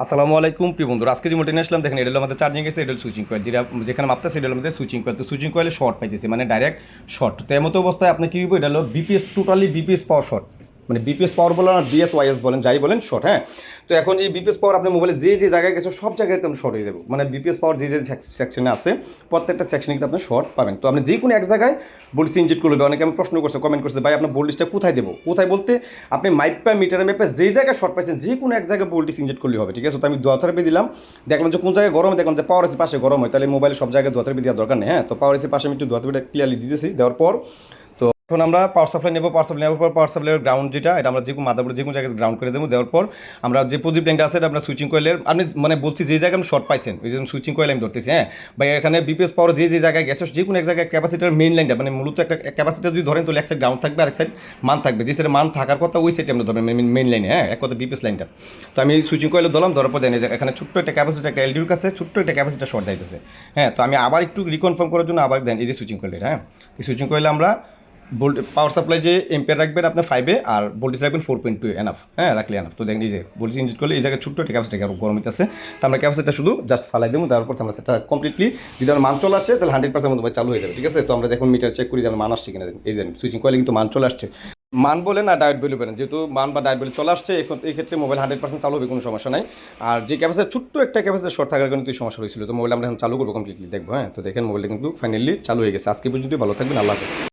আসসালামু আলাইকুম প্রিয় বন্ধুরা, আজকে যে মোটে নিয়ে আসলাম দেখেন, এটা হলো আমাদের চার্জিং গেছে, এটা হলো সুইচিং কয়েল, যেটা যেখানে মাপতেছে এটা হলো আমাদের সুইচিং কয়েল। তো সুইচিং কয়েলে শর্ট পাইতেছে, মানে ডাইরেক্ট শর্ট। তো এমতো অবস্থায় আপনি কী হইব, এটা হলো বিপিএস, টোটালি বিপিএস পাওয়ার শর্ট, মানে বিপিএস পাওয়ার বলেন আর বিএসওয়াইএস বলেন, যাই বলেন শর্ট। হ্যাঁ, তো এখন এই বিপিএস পাওয়ার আপনি মোবাইলে যে যে জায়গায় গেছে সব জায়গায় তো শর্ট হয়ে যাবে, মানে বিপিএস পাওয়ার যে যে সেকশনে আছে প্রত্যেকটা সেকশনে কিন্তু আপনি শর্ট পাবেন। তো আপনি যে কোনো এক জায়গায় ভোল্টেজ ইনজেক্ট করবে। অনেকে আমি প্রশ্ন করছে, কমেন্ট করছে, ভাই আপনার ভোল্টেজটা কোথায় দেবো? কোথায় বলতে আপনি মাইপা মিটারের ম্যাপে যে জায়গায় শর্ট পাইছেন যে কোনো এক জায়গায় ভোল্টেজ ইনজেক্ট করলে হবে, ঠিক আছে? তো আমি দোয়া থেরাপি দিলাম, দেখলাম যে কোন জায়গায় গরম হয়, দেখলাম যে পাওয়ার এসি পাশে গরম হয়, তাহলে মোবাইলে সব জায়গায় দোয়া থেরাপি দেওয়ার দরকার নেই। হ্যাঁ, তো পাওয়ার এসি পাশে আমি একটু দোয়া থেরাপিটা ক্লিয়ারলি দিতেছি, দেওয়ার পর এখন আমরা পাওয়ার সাপ্লাই নেবো। পাওয়ার সাপ্লাই নেওয়ার পর পাওয়ার সাপ্লাইয়ের গ্রাউন্ড যেটা, এটা আমরা যে কোনো মাদারবোর্ডে যে কোনো জায়গায় গ্রাউন্ড করে দেবো। দেওয়ার পর আমরা যে পজিটিভ লাইনটা আছে এটা আমরা সুইচিং কয়েলের, আপনি মানে বলছি যে জায়গায় আপনি শর্ট পাইছেন ওই যে সুইচিং কয়েল আমি ধরতেছি। হ্যাঁ ভাই, এখানে বিপিএস পাওয়ার যে যে জায়গায় গেছে যে কোনো এক জায়গায় ক্যাপাসিটার মেইন লাইনটা, মানে মূলত একটা ক্যাপাসিটার যদি ধরেন তাহলে এক সাইড গ্রাউন্ড থাকবে আর এক সাইড মান থাকবে, যে সাইডে মান থাকার কথা ওই সাইডে আমরা ধরবেন মেইন লাইনে। হ্যাঁ, এক কথা বিপিএস লাইনটা। তো আমি সুইচিং কয়েলে ধরলাম, ধরার পর দেন এখানে ছোট্ট একটা ক্যাপাসিটার, একটা এলডির কাছে ছোট্ট একটা ক্যাপাসিটার শর্ট যাইতেছে। হ্যাঁ, তো আমি আবার একটু রিকনফার্ম করার জন্য আবার দেন এই যে সুইচিং কয়েলের। হ্যাঁ, এই সুইচিং কয়েলে আমরা পাওয়ার সাপ্লাই যে এম্পিয়ার রাখবেন আপনার 5-এ আর ভোল্টেজ রাখবেন 4.2 এনাফ। হ্যাঁ, রাখলে এনাফ। তো দেখেন এই যে ভোল্টেজ ইনজেক্ট করলে এই জায়গায় ছোট্ট একটা ক্যাপাসিটি গরম হইতেছে। তো আমরা ক্যাপাসিটিটা শুধু জাস্ট ফালাই দেবো, তারপর আমরা সেটা কমপ্লিটলি যদি আমার মান চলে আসে তাহলে 100% মতো চালু হয়ে যাবে, ঠিক আছে? তো আমরা দেখুন মিটার চেক করি যে মান আসছে কিনা। এই যে সুইচিং কয়েলে কিন্তু মান চলে আসছে। মান বলেন আর ডায়েট ভ্যালু বলেন, যেহেতু মান বা ডায়েট ভ্যালু চলে আসছে, এখন এই ক্ষেত্রে মোবাইল 100% চালু হবে, কোনো সমস্যা নাই। আর যে ক্যাপাসিটি ছোট্ট একটা ক্যাপাসিটি শর্ট থাকার কারণে সমস্যা হয়েছিল, তো মোবাইল আমরা এখন চালু করবো কমপ্লিটলি, দেখবো। হ্যাঁ, তো দেখেন মোবাইলটা কিন্তু ফাইনালি চালু হয়ে গেছে। আজকে পর্যন্ত ভালো থাকবেন, আল্লাহ হাফেজ।